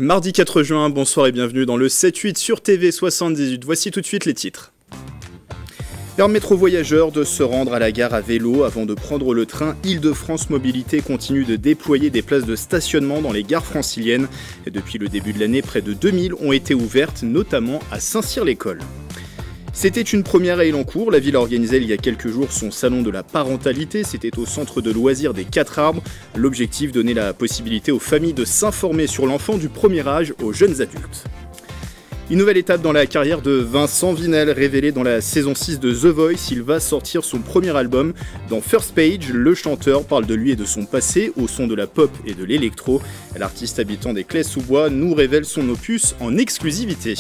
Mardi 4 juin, bonsoir et bienvenue dans le 7-8 sur TV78. Voici tout de suite les titres. Permettre aux voyageurs de se rendre à la gare à vélo avant de prendre le train. Île-de-France Mobilité continue de déployer des places de stationnement dans les gares franciliennes. Et depuis le début de l'année, près de 2000 ont été ouvertes, notamment à Saint-Cyr-l'École. C'était une première à Élancourt. La ville a organisé il y a quelques jours son salon de la parentalité. C'était au centre de loisirs des 4 Arbres. L'objectif, donner la possibilité aux familles de s'informer sur l'enfant du premier âge aux jeunes adultes. Une nouvelle étape dans la carrière de Vincent Vinel, révélé dans la saison 6 de The Voice. Il va sortir son premier album. Dans First Page, le chanteur parle de lui et de son passé, au son de la pop et de l'électro. L'artiste habitant des Clés-sous-Bois nous révèle son opus en exclusivité.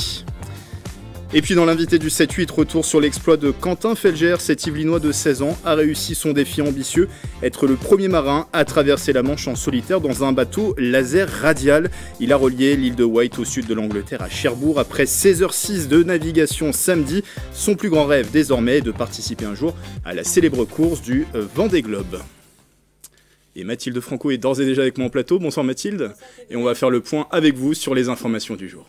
Et puis dans l'invité du 7-8, retour sur l'exploit de Quentin Felger. Cet Yvelinois de 16 ans a réussi son défi ambitieux, être le premier marin à traverser la Manche en solitaire dans un bateau laser radial. Il a relié l'île de Wight au sud de l'Angleterre à Cherbourg après 16h06 de navigation samedi. Son plus grand rêve désormais est de participer un jour à la célèbre course du Vendée Globe. Et Mathilde Franco est d'ores et déjà avec moi en plateau. Bonsoir Mathilde. Et on va faire le point avec vous sur les informations du jour.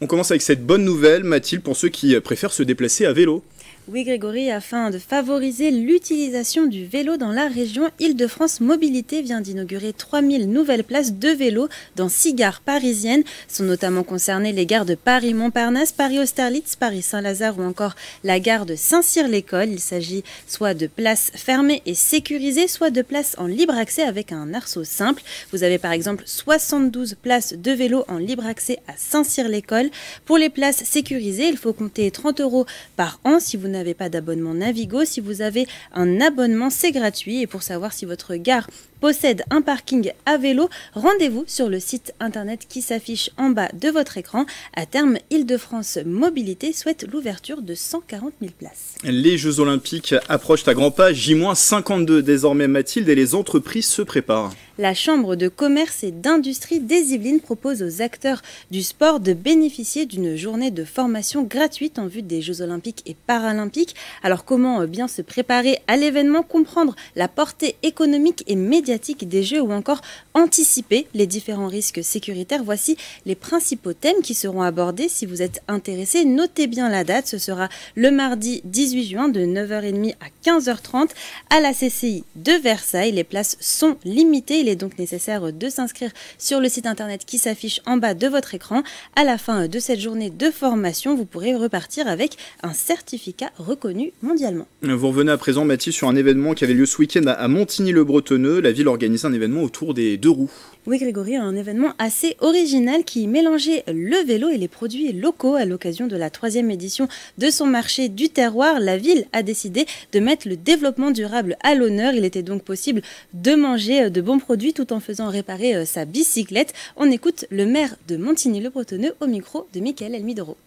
On commence avec cette bonne nouvelle, Mathilde, pour ceux qui préfèrent se déplacer à vélo. Oui Grégory, afin de favoriser l'utilisation du vélo dans la région, Île-de-France Mobilité vient d'inaugurer 3000 nouvelles places de vélo dans 6 gares parisiennes. Sont notamment concernées les gares de Paris-Montparnasse, Paris-Austerlitz, Paris-Saint-Lazare ou encore la gare de Saint-Cyr-l'École. Il s'agit soit de places fermées et sécurisées, soit de places en libre accès avec un arceau simple. Vous avez par exemple 72 places de vélo en libre accès à Saint-Cyr-l'École. Pour les places sécurisées, il faut compter 30 € par an si vous n'avez pas d'abonnement Navigo. Si vous avez un abonnement, c'est gratuit. Et pour savoir si votre gare possède un parking à vélo, rendez-vous sur le site internet qui s'affiche en bas de votre écran. À terme, Île-de-France Mobilité souhaite l'ouverture de 140 000 places. Les Jeux Olympiques approchent à grands pas, J-52 désormais Mathilde, et les entreprises se préparent. La Chambre de commerce et d'industrie des Yvelines propose aux acteurs du sport de bénéficier d'une journée de formation gratuite en vue des Jeux Olympiques et Paralympiques. Alors comment bien se préparer à l'événement, comprendre la portée économique et médiatique des Jeux ou encore anticiper les différents risques sécuritaires? Voici les principaux thèmes qui seront abordés. Si vous êtes intéressé, notez bien la date. Ce sera le mardi 18 juin de 9h30 à 15h30 à la CCI de Versailles. Les places sont limitées. Il est donc nécessaire de s'inscrire sur le site internet qui s'affiche en bas de votre écran. À la fin de cette journée de formation, vous pourrez repartir avec un certificat reconnu mondialement. Vous revenez à présent, Mathilde, sur un événement qui avait lieu ce week-end à Montigny-le-Bretonneux. La ville organisait un événement autour des 2 roues. Oui Grégory, un événement assez original qui mélangeait le vélo et les produits locaux. À l'occasion de la 3e édition de son marché du terroir, la ville a décidé de mettre le développement durable à l'honneur. Il était donc possible de manger de bons produits tout en faisant réparer sa bicyclette. On écoute le maire de Montigny-le-Bretonneux au micro de Mickaël Elmidoro.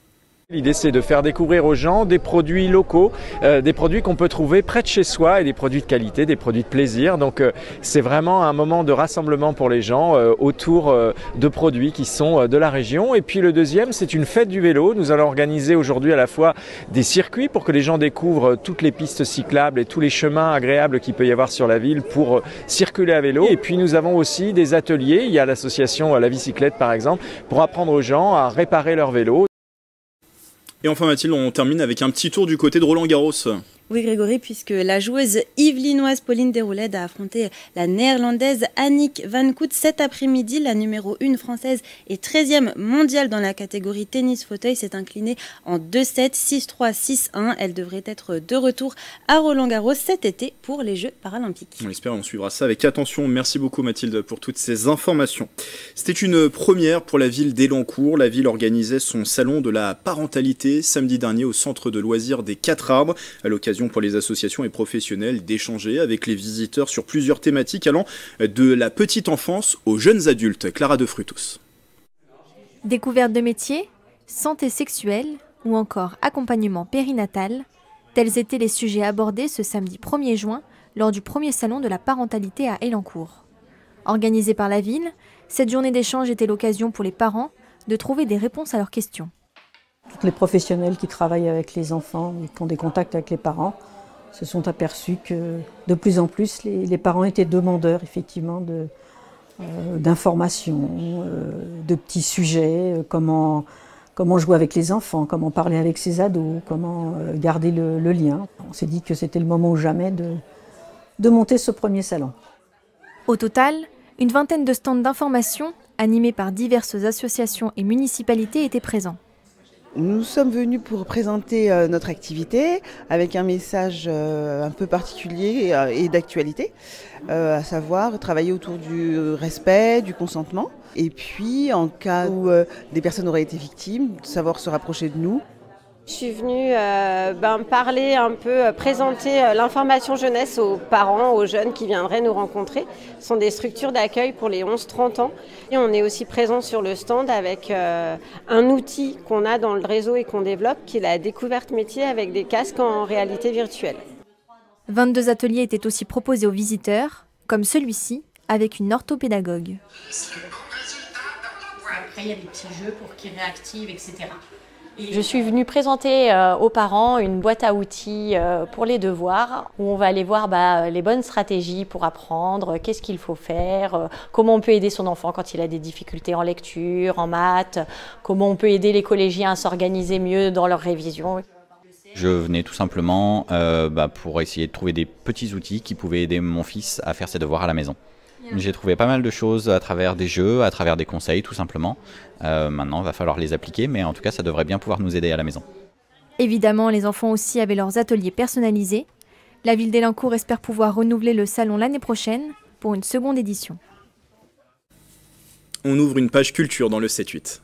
L'idée, c'est de faire découvrir aux gens des produits locaux, des produits qu'on peut trouver près de chez soi et des produits de qualité, des produits de plaisir. Donc c'est vraiment un moment de rassemblement pour les gens autour de produits qui sont de la région. Et puis le deuxième, c'est une fête du vélo. Nous allons organiser aujourd'hui à la fois des circuits pour que les gens découvrent toutes les pistes cyclables et tous les chemins agréables qu'il peut y avoir sur la ville pour circuler à vélo. Et puis nous avons aussi des ateliers. Il y a l'association La Bicyclette par exemple, pour apprendre aux gens à réparer leur vélo. Et enfin Mathilde, on termine avec un petit tour du côté de Roland-Garros. Oui Grégory, puisque la joueuse yvelinoise Pauline Déroulède a affronté la néerlandaise Annick van Koot cet après-midi. La numéro 1 française et 13e mondiale dans la catégorie tennis fauteuil s'est inclinée en 2-7, 6-3, 6-1. Elle devrait être de retour à Roland-Garros cet été pour les Jeux Paralympiques. On espère, on suivra ça avec attention. Merci beaucoup Mathilde pour toutes ces informations. C'était une première pour la ville d'Élancourt. La ville organisait son salon de la parentalité samedi dernier au centre de loisirs des 4 Arbres, à l'occasion pour les associations et professionnels d'échanger avec les visiteurs sur plusieurs thématiques allant de la petite enfance aux jeunes adultes. Clara de Frutos. Découverte de métiers, santé sexuelle ou encore accompagnement périnatal, tels étaient les sujets abordés ce samedi 1er juin lors du premier salon de la parentalité à Élancourt. Organisée par la ville, cette journée d'échange était l'occasion pour les parents de trouver des réponses à leurs questions. Toutes les professionnels qui travaillent avec les enfants et qui ont des contacts avec les parents se sont aperçus que de plus en plus les parents étaient demandeurs effectivement d'informations, de petits sujets, comment jouer avec les enfants, comment parler avec ses ados, comment garder le lien. On s'est dit que c'était le moment ou jamais de monter ce premier salon. Au total, une vingtaine de stands d'information animés par diverses associations et municipalités étaient présents. Nous sommes venus pour présenter notre activité avec un message un peu particulier et d'actualité, à savoir travailler autour du respect, du consentement, et puis en cas où des personnes auraient été victimes, de savoir se rapprocher de nous. Je suis venue parler un peu, présenter l'information jeunesse aux parents, aux jeunes qui viendraient nous rencontrer. Ce sont des structures d'accueil pour les 11-30 ans. Et on est aussi présent sur le stand avec un outil qu'on a dans le réseau et qu'on développe, qui est la découverte métier avec des casques en réalité virtuelle. 22 ateliers étaient aussi proposés aux visiteurs, comme celui-ci, avec une orthopédagogue. Après, il y a des petits jeux pour qu'ils réactivent, etc. Je suis venue présenter aux parents une boîte à outils pour les devoirs où on va aller voir les bonnes stratégies pour apprendre, qu'est-ce qu'il faut faire, comment on peut aider son enfant quand il a des difficultés en lecture, en maths, comment on peut aider les collégiens à s'organiser mieux dans leur révision. Je venais tout simplement pour essayer de trouver des petits outils qui pouvaient aider mon fils à faire ses devoirs à la maison. J'ai trouvé pas mal de choses à travers des jeux, à travers des conseils tout simplement. Maintenant, il va falloir les appliquer, mais en tout cas, ça devrait bien pouvoir nous aider à la maison. Évidemment, les enfants aussi avaient leurs ateliers personnalisés. La ville d'Elincourt espère pouvoir renouveler le salon l'année prochaine pour une seconde édition. On ouvre une page culture dans le 7-8.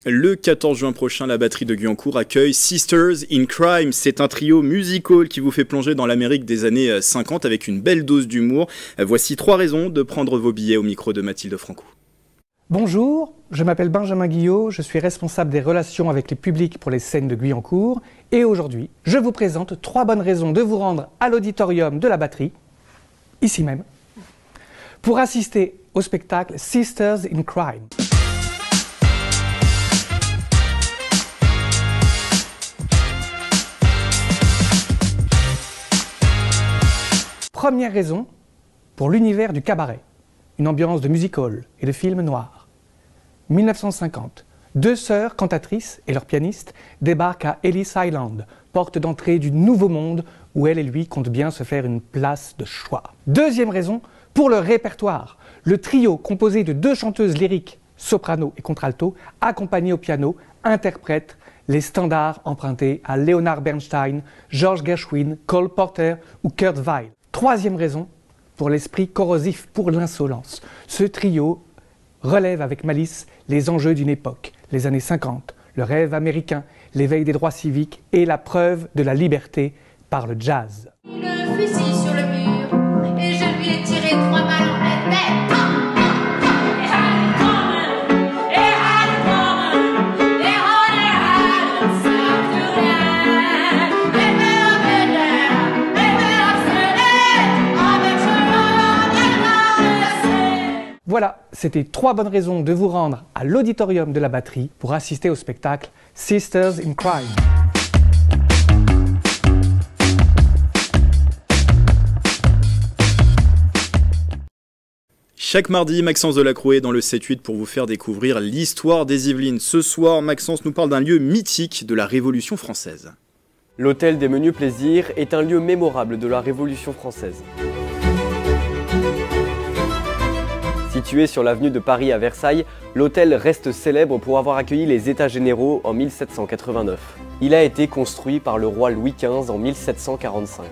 Le 14 juin prochain, la batterie de Guyancourt accueille Sisters in Crime. C'est un trio musical qui vous fait plonger dans l'Amérique des années 50 avec une belle dose d'humour. Voici 3 raisons de prendre vos billets au micro de Mathilde Franco. Bonjour, je m'appelle Benjamin Guillot, je suis responsable des relations avec les publics pour les scènes de Guyancourt. Et aujourd'hui, je vous présente 3 bonnes raisons de vous rendre à l'auditorium de la batterie, ici même, pour assister au spectacle Sisters in Crime. Première raison, pour l'univers du cabaret, une ambiance de music-hall et de film noir. 1950, 2 sœurs cantatrices et leur pianiste débarquent à Ellis Island, porte d'entrée du nouveau monde où elle et lui comptent bien se faire une place de choix. Deuxième raison, pour le répertoire, le trio composé de 2 chanteuses lyriques, soprano et contralto, accompagnées au piano, interprète les standards empruntés à Leonard Bernstein, George Gershwin, Cole Porter ou Kurt Weill. Troisième raison, pour l'esprit corrosif, pour l'insolence. Ce trio relève avec malice les enjeux d'une époque, les années 50, le rêve américain, l'éveil des droits civiques et la preuve de la liberté par le jazz. Le fusil sur le mur et je lui ai tiré 3 balles en pleine tête. Voilà, c'était 3 bonnes raisons de vous rendre à l'auditorium de la batterie pour assister au spectacle Sisters in Crime. Chaque mardi, Maxence Delacroix est dans le 7-8 pour vous faire découvrir l'histoire des Yvelines. Ce soir, Maxence nous parle d'un lieu mythique de la Révolution française. L'hôtel des Menus Plaisirs est un lieu mémorable de la Révolution française. Situé sur l'avenue de Paris à Versailles, l'hôtel reste célèbre pour avoir accueilli les États généraux en 1789. Il a été construit par le roi Louis XV en 1745.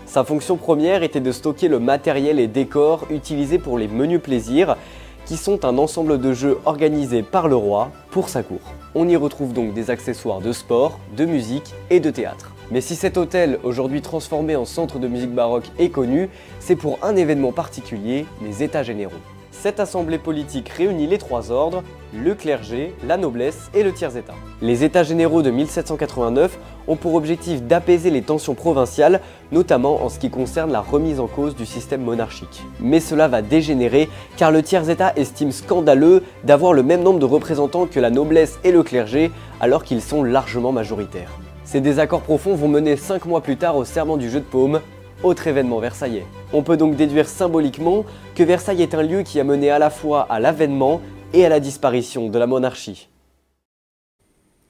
Sa fonction première était de stocker le matériel et décors utilisés pour les menus plaisirs, qui sont un ensemble de jeux organisés par le roi pour sa cour. On y retrouve donc des accessoires de sport, de musique et de théâtre. Mais si cet hôtel, aujourd'hui transformé en centre de musique baroque, est connu, c'est pour un événement particulier, les États généraux. Cette assemblée politique réunit les trois ordres, le clergé, la noblesse et le tiers-état. Les États généraux de 1789 ont pour objectif d'apaiser les tensions provinciales, notamment en ce qui concerne la remise en cause du système monarchique. Mais cela va dégénérer car le tiers-état estime scandaleux d'avoir le même nombre de représentants que la noblesse et le clergé alors qu'ils sont largement majoritaires. Ces désaccords profonds vont mener 5 mois plus tard au serment du jeu de paume, autre événement versaillais. On peut donc déduire symboliquement que Versailles est un lieu qui a mené à la fois à l'avènement et à la disparition de la monarchie.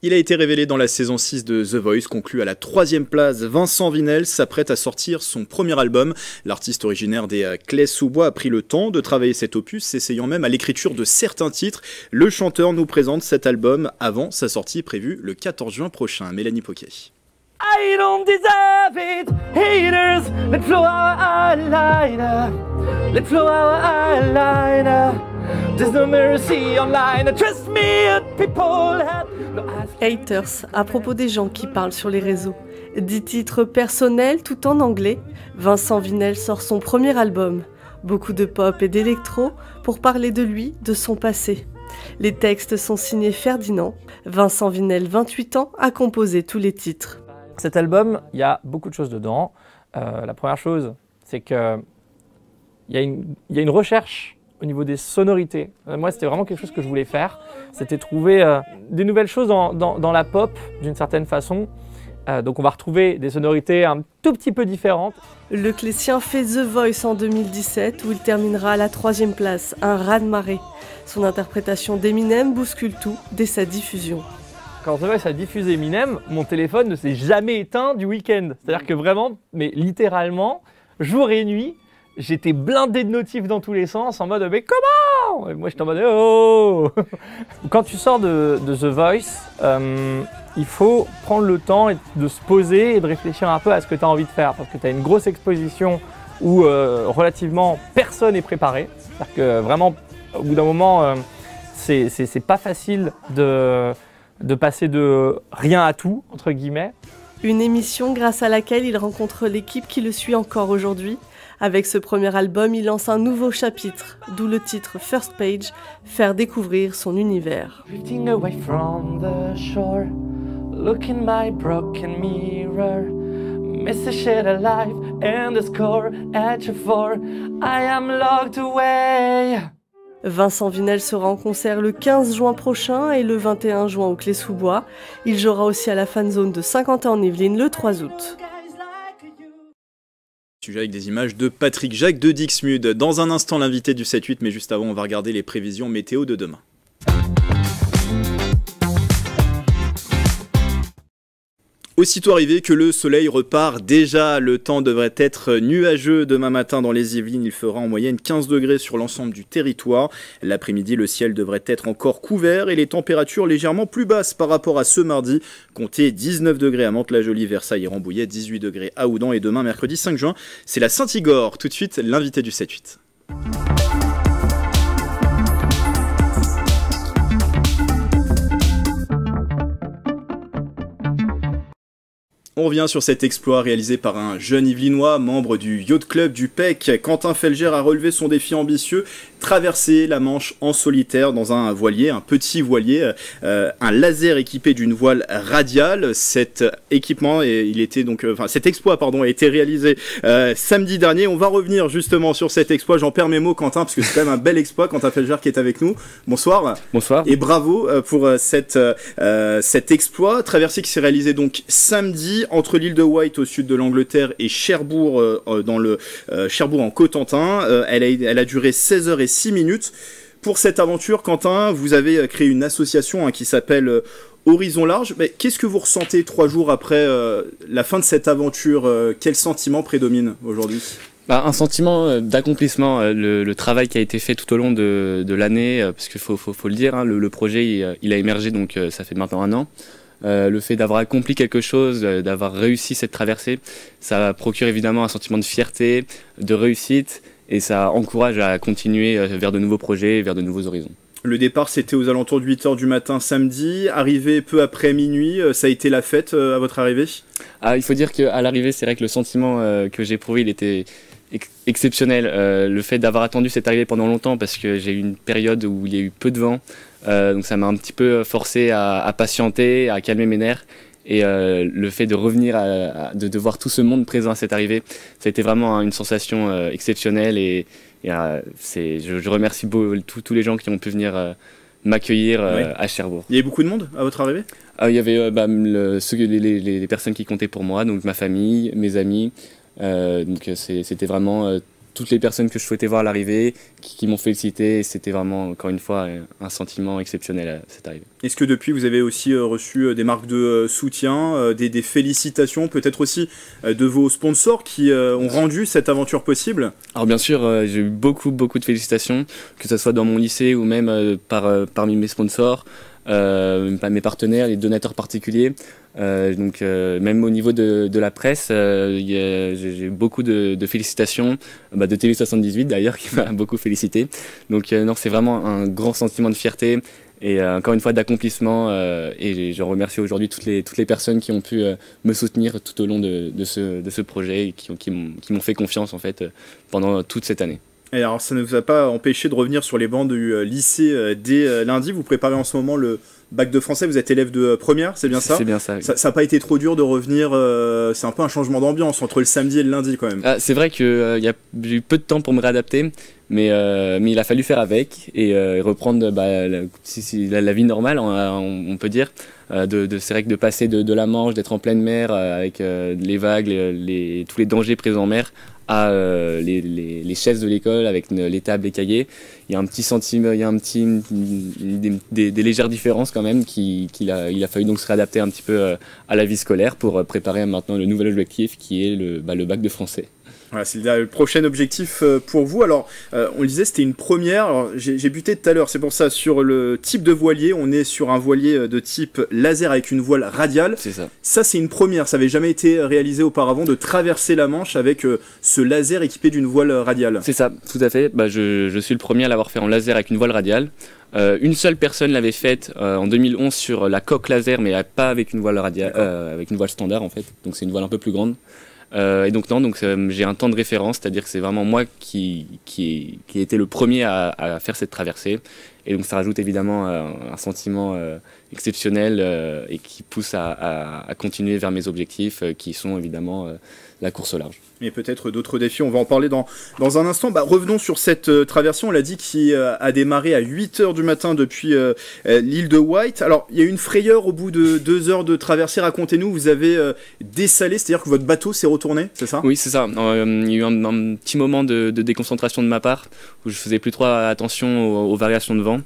Il a été révélé dans la saison 6 de The Voice, conclu à la 3e place. Vincent Vinel s'apprête à sortir son premier album. L'artiste originaire des Claye-sous-Bois a pris le temps de travailler cet opus, s'essayant même à l'écriture de certains titres. Le chanteur nous présente cet album avant sa sortie prévue le 14 juin prochain. Mélanie Poquet. I don't deserve it, haters, let's flow our eyeliner, let's flow our eyeliner, there's no mercy online, trust me, people have no eyes. Haters, à propos des gens qui parlent sur les réseaux. 10 titres personnels tout en anglais, Vincent Vinel sort son premier album. Beaucoup de pop et d'électro pour parler de lui, de son passé. Les textes sont signés Ferdinand. Vincent Vinel, 28 ans, a composé tous les titres. Cet album, il y a beaucoup de choses dedans. La première chose, c'est qu'il y a une recherche au niveau des sonorités. Moi, c'était vraiment quelque chose que je voulais faire. C'était trouver des nouvelles choses dans la pop, d'une certaine façon. Donc on va retrouver des sonorités un tout petit peu différentes. Le Clécien fait The Voice en 2017, où il terminera à la 3e place, un raz-de-marée. Son interprétation d'Eminem bouscule tout dès sa diffusion. Quand The Voice a diffusé Eminem, mon téléphone ne s'est jamais éteint du week-end. C'est-à-dire que vraiment, mais littéralement, jour et nuit, j'étais blindé de notifs dans tous les sens, en mode « mais comment ?» Et moi j'étais en mode « oh !» Quand tu sors de The Voice, il faut prendre le temps de se poser et de réfléchir un peu à ce que tu as envie de faire. Parce que tu as une grosse exposition où relativement personne n'est préparé. C'est-à-dire que vraiment, au bout d'un moment, c'est pas facile de passer de rien à tout, entre guillemets. Une émission grâce à laquelle il rencontre l'équipe qui le suit encore aujourd'hui. Avec ce premier album, il lance un nouveau chapitre, d'où le titre First Page, faire découvrir son univers. Drifting away from the shore, look in my broken mirror, miss the shit alive and the score at your four, I am locked away. Vincent Vinel sera en concert le 15 juin prochain et le 21 juin au Claye-sous-Bois. Il jouera aussi à la Fanzone de Saint-Quentin-en-Yvelines le 3 août. Sujet avec des images de Patrick Jacques de Dixmude. Dans un instant, l'invité du 7-8, mais juste avant, on va regarder les prévisions météo de demain. Aussitôt arrivé que le soleil repart déjà, le temps devrait être nuageux demain matin dans les Yvelines. Il fera en moyenne 15 degrés sur l'ensemble du territoire. L'après-midi, le ciel devrait être encore couvert et les températures légèrement plus basses par rapport à ce mardi. Comptez 19 degrés à Mantes-la-Jolie, Versailles et Rambouillet, 18 degrés à Houdan et demain, mercredi 5 juin, c'est la Saint-Igor. Tout de suite, l'invité du 7-8. On revient sur cet exploit réalisé par un jeune Yvelinois, membre du Yacht Club du PEC. Quentin Felger a relevé son défi ambitieux, traverser la Manche en solitaire dans un voilier, un petit voilier, un laser équipé d'une voile radiale. Cet exploit a été réalisé samedi dernier. On va revenir justement sur cet exploit. J'en perds mes mots, Quentin, parce que c'est quand même un bel exploit. Quentin Felger qui est avec nous. Bonsoir. Bonsoir. Et bravo pour cet exploit. Traversée qui s'est réalisée donc samedi entre l'île de Wight au sud de l'Angleterre et Cherbourg Cherbourg en Cotentin. Elle a duré 16 heures et 6 minutes. Pour cette aventure, Quentin, vous avez créé une association qui s'appelle Horizon Large. Mais qu'est-ce que vous ressentez 3 jours après la fin de cette aventure? Quel sentiment prédomine aujourd'hui? Un sentiment d'accomplissement, le travail qui a été fait tout au long de l'année, parce qu'il faut le dire, le projet il a émergé, donc ça fait maintenant 1 an. Le fait d'avoir accompli quelque chose, d'avoir réussi cette traversée, ça procure évidemment un sentiment de fierté, de réussite, et ça encourage à continuer vers de nouveaux projets, vers de nouveaux horizons. Le départ, c'était aux alentours de 8h du matin samedi, arrivé peu après minuit, ça a été la fête à votre arrivée? Il faut dire qu'à l'arrivée, c'est vrai que le sentiment que j'ai éprouvé, il exceptionnel. Le fait d'avoir attendu cette arrivée pendant longtemps, parce que j'ai eu une période où il y a eu peu de vent, donc ça m'a un petit peu forcé à patienter, à calmer mes nerfs. Et le fait de revenir, de voir tout ce monde présent à cette arrivée, ça a été vraiment une sensation exceptionnelle. Et je remercie tous les gens qui ont pu venir m'accueillir à Cherbourg. Il y avait beaucoup de monde à votre arrivée? Il y avait les personnes qui comptaient pour moi, donc ma famille, mes amis. Donc c'était vraiment toutes les personnes que je souhaitais voir à l'arrivée qui m'ont félicité, et c'était vraiment, encore une fois, un sentiment exceptionnel à cette arrivée. Est-ce que depuis vous avez aussi reçu des marques de soutien, des félicitations, peut-être aussi de vos sponsors qui ont rendu cette aventure possible? Alors bien sûr, j'ai eu beaucoup de félicitations, que ce soit dans mon lycée ou même parmi mes sponsors, mes partenaires, les donateurs particuliers. Donc même au niveau de la presse, j'ai eu beaucoup de félicitations, de TV78 d'ailleurs qui m'a beaucoup félicité. Donc non, c'est vraiment un grand sentiment de fierté et encore une fois d'accomplissement, et je remercie aujourd'hui toutes les personnes qui ont pu me soutenir tout au long de ce projet et qui m'ont fait confiance en fait pendant toute cette année. Et alors ça ne vous a pas empêché de revenir sur les bancs du lycée dès lundi. Vous préparez en ce moment le bac de français, vous êtes élève de première, c'est bien ça? C'est bien ça, oui. Ça n'a pas été trop dur de revenir, c'est un peu un changement d'ambiance entre le samedi et le lundi quand même. C'est vrai que j'ai eu peu de temps pour me réadapter, mais il a fallu faire avec et reprendre la vie normale, on peut dire. C'est vrai que de passer de la Manche, d'être en pleine mer avec les vagues, tous les dangers présents en mer, à les chaises de l'école avec les tables, les cahiers. Il y a un petit sentiment, il y a des légères différences quand même il a fallu donc se réadapter un petit peu à la vie scolaire pour préparer maintenant le nouvel objectif qui est le bac de français. Voilà, c'est le prochain objectif pour vous. Alors, on le disait, c'était une première. Alors, j'ai buté tout à l'heure, c'est pour ça, sur le type de voilier. On est sur un voilier de type laser avec une voile radiale. C'est ça. Ça, c'est une première. Ça n'avait jamais été réalisé auparavant de traverser la Manche avec ce laser équipé d'une voile radiale. C'est ça, tout à fait. Je suis le premier à l'avoir fait en laser avec une voile radiale. Une seule personne l'avait faite en 2011 sur la coque laser, mais pas avec une voile radiale, avec une voile standard en fait. Donc c'est une voile un peu plus grande. Et donc j'ai un temps de référence, c'est-à-dire que c'est vraiment moi qui ai été le premier à faire cette traversée. Et donc ça rajoute évidemment un sentiment exceptionnel et qui pousse à continuer vers mes objectifs qui sont évidemment la course au large. Et peut-être d'autres défis, on va en parler dans un instant. Revenons sur cette traversée, on l'a dit, qui a démarré à 8h du matin depuis l'île de Wight. Alors, il y a eu une frayeur au bout de 2 heures de traversée. Racontez-nous, vous avez dessalé, c'est-à-dire que votre bateau s'est retourné, c'est ça? Oui, c'est ça. Il y a eu un petit moment de déconcentration de ma part, où je faisais plus trop attention aux variations de vent.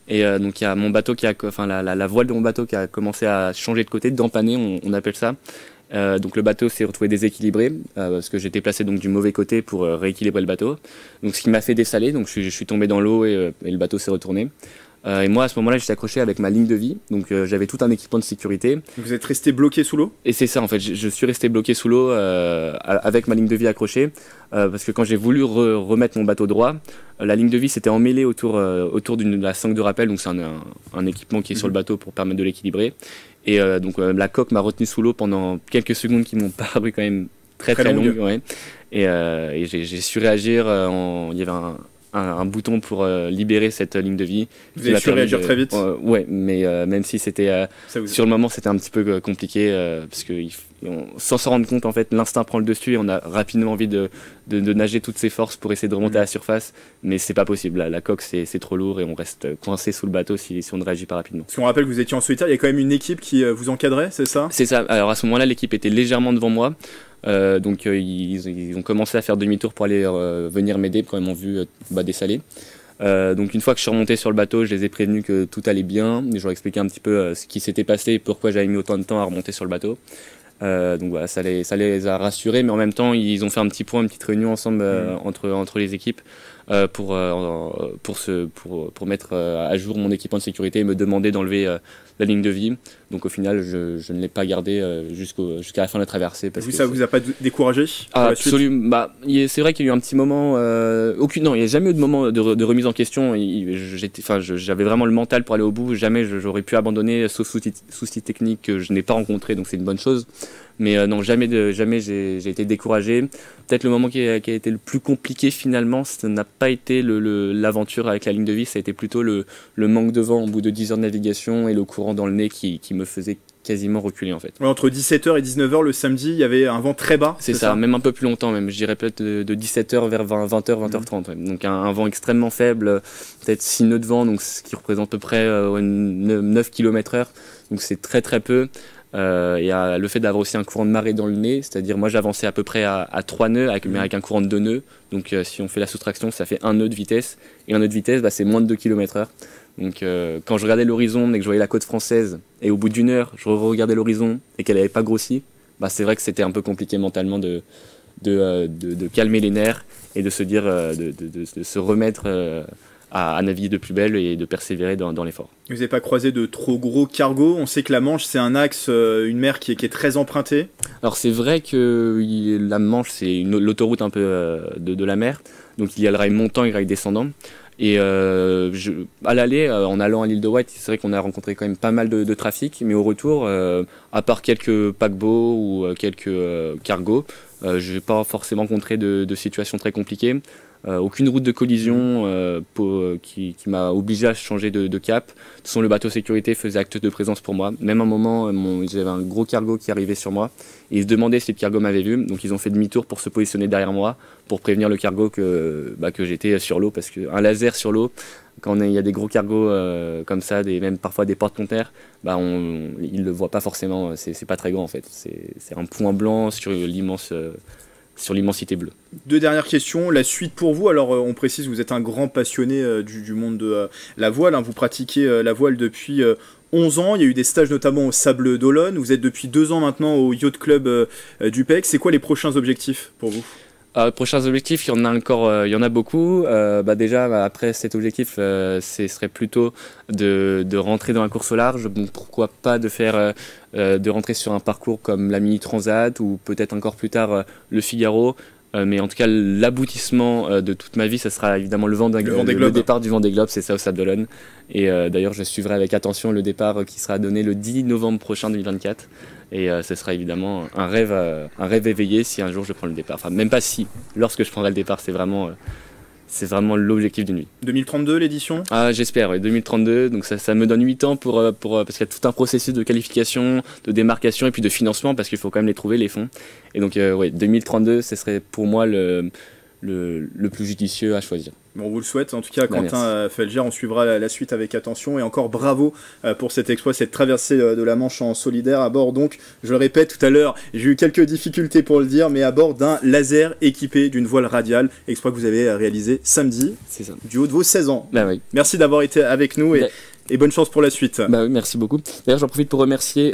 Et donc il y a mon bateau la voile de mon bateau qui a commencé à changer de côté, d'empanner, on appelle ça. Donc le bateau s'est retrouvé déséquilibré parce que j'étais placé donc du mauvais côté pour rééquilibrer le bateau. Donc ce qui m'a fait dessaler, donc je suis tombé dans l'eau et le bateau s'est retourné. Et moi à ce moment-là j'étais accroché avec ma ligne de vie, donc j'avais tout un équipement de sécurité. Vous êtes resté bloqué sous l'eau? Et c'est ça en fait, je suis resté bloqué sous l'eau avec ma ligne de vie accrochée parce que quand j'ai voulu remettre mon bateau droit, la ligne de vie s'était emmêlée autour de la sangle de rappel, donc c'est un équipement qui est sur le bateau pour permettre de l'équilibrer. Et donc la coque m'a retenu sous l'eau pendant quelques secondes qui m'ont paru quand même très longues. Ouais. Et j'ai su réagir, il y avait un bouton pour libérer cette ligne de vie. Vous avez su réagir très vite? Ouais, mais même si c'était sur le moment c'était un petit peu compliqué parce que sans s'en rendre compte en fait l'instinct prend le dessus et on a rapidement envie de nager toutes ses forces pour essayer de remonter à la surface, mais c'est pas possible. La coque c'est trop lourd et on reste coincé sous le bateau si on ne réagit pas rapidement. Parce qu'on rappelle que vous étiez en solitaire, il y a quand même une équipe qui vous encadrait, c'est ça? C'est ça. Alors à ce moment-là l'équipe était légèrement devant moi. Donc ils ont commencé à faire demi-tour pour aller venir m'aider quand ils m'ont vu dessaler. Donc une fois que je suis remonté sur le bateau, je les ai prévenus que tout allait bien. Je leur ai expliqué un petit peu ce qui s'était passé et pourquoi j'avais mis autant de temps à remonter sur le bateau. Donc voilà, ça les a rassurés, mais en même temps ils ont fait un petit point, une petite réunion ensemble entre les équipes pour mettre à jour mon équipement de sécurité et me demander d'enlever la ligne de vie. Donc au final je ne l'ai pas gardé jusqu'à la fin de la traversée. Parce que ça vous a pas découragé? Absolument. C'est vrai qu'il y a eu un petit moment, il n'y a jamais eu de moment de remise en question. J'avais vraiment le mental pour aller au bout, jamais j'aurais pu abandonner sauf souci technique que je n'ai pas rencontré, donc c'est une bonne chose. Mais non, jamais j'ai été découragé. Peut-être le moment qui a été le plus compliqué finalement, ça n'a pas été l'aventure avec la ligne de vie, ça a été plutôt le manque de vent au bout de 10 heures de navigation et le courant dans le nez qui me faisait quasiment reculer en fait. Ouais, entre 17h et 19h le samedi, il y avait un vent très bas. C'est ça, même un peu plus longtemps même, je dirais peut-être de 17h vers 20h, 20h30. Ouais. Donc un vent extrêmement faible, peut-être 6 nœuds de vent, donc ce qui représente à peu près 9 km/h, donc c'est très très peu. Et le fait d'avoir aussi un courant de marée dans le nez, c'est-à-dire moi j'avançais à peu près à 3 nœuds, mais avec un courant de 2 nœuds, donc si on fait la soustraction ça fait 1 nœud de vitesse, et un nœud de vitesse c'est moins de 2 km/h. Donc quand je regardais l'horizon et que je voyais la côte française, et au bout d'une heure je regardais l'horizon et qu'elle n'avait pas grossi, c'est vrai que c'était un peu compliqué mentalement de calmer les nerfs et de se dire, de se remettre à naviguer de plus belle et de persévérer dans l'effort. Vous n'avez pas croisé de trop gros cargos? On sait que la Manche, c'est un axe, une mer qui est très empruntée. Alors c'est vrai que la Manche, c'est l'autoroute un peu de la mer. Donc il y a le rail montant et le rail descendant. Et à l'aller, en allant à l'île de Wight, c'est vrai qu'on a rencontré quand même pas mal de trafic. Mais au retour, à part quelques paquebots ou quelques cargos, je n'ai pas forcément rencontré de situations très compliquées. Aucune route de collision qui m'a obligé à changer de cap. De toute façon, le bateau sécurité faisait acte de présence pour moi. Même à un moment, j'avais un gros cargo qui arrivait sur moi et ils se demandaient si le cargo m'avait vu. Donc ils ont fait demi-tour pour se positionner derrière moi pour prévenir le cargo que j'étais sur l'eau, parce qu'un laser sur l'eau, quand il y a des gros cargos comme ça, même parfois des porte-containers, ils ne le voient pas forcément. C'est pas très grand en fait. C'est un point blanc sur l'immensité bleue. Deux dernières questions, la suite pour vous. Alors on précise, vous êtes un grand passionné du monde de la voile, hein. Vous pratiquez la voile depuis 11 ans, il y a eu des stages notamment au Sable d'Olonne, vous êtes depuis 2 ans maintenant au Yacht Club du PEC. C'est quoi les prochains objectifs pour vous? Prochains objectifs, il y en a beaucoup. Déjà, après cet objectif, ce serait plutôt de rentrer dans la course au large. Donc, pourquoi pas de rentrer sur un parcours comme la Mini Transat ou peut-être encore plus tard le Figaro. Mais en tout cas, l'aboutissement de toute ma vie, ça sera évidemment le départ du Vendée Globe, c'est ça au Sable d'Olonne. Et d'ailleurs, je suivrai avec attention le départ qui sera donné le 10 novembre prochain 2024. Et ce sera évidemment un rêve éveillé si un jour je prends le départ. Enfin, même pas si, lorsque je prendrai le départ, c'est vraiment l'objectif d'une vie. 2032 l'édition? J'espère, oui, 2032. Donc ça me donne 8 ans parce qu'il y a tout un processus de qualification, de démarcation et puis de financement, parce qu'il faut quand même les trouver, les fonds. Et donc 2032, ce serait pour moi le plus judicieux à choisir. Bon, on vous le souhaite. En tout cas, Quentin Felger, on suivra la suite avec attention. Et encore bravo pour cet exploit, cette traversée de la Manche en solidaire à bord. Donc, je le répète tout à l'heure, j'ai eu quelques difficultés pour le dire, mais à bord d'un laser équipé d'une voile radiale. Exploit que vous avez réalisé samedi, du haut de vos 16 ans. Oui. Merci d'avoir été avec nous et bonne chance pour la suite. Oui, merci beaucoup. D'ailleurs, j'en profite pour remercier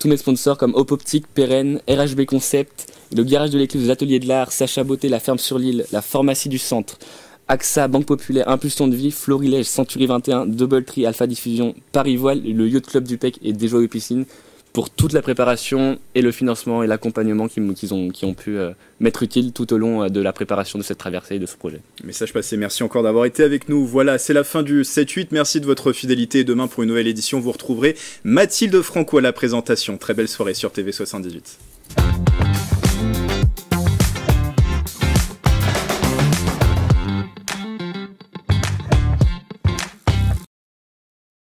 tous mes sponsors comme Hop Optique, Pérenne, RHB Concept, le garage de l'Éclipse, l'Atelier de l'Art, Sacha Beauté, la Ferme sur l'Île, la Pharmacie du Centre, AXA, Banque Populaire, Impulsion de Vie, Florilège, Century 21, Doubletree, Alpha Diffusion, Paris Voile, le Yacht Club du PEC et Des Joyeux Piscines pour toute la préparation et le financement et l'accompagnement qui ont pu m'être utiles tout au long de la préparation de cette traversée et de ce projet. Message passé, merci encore d'avoir été avec nous. Voilà, c'est la fin du 7-8, merci de votre fidélité. Demain pour une nouvelle édition, vous retrouverez Mathilde Franco à la présentation. Très belle soirée sur TV78.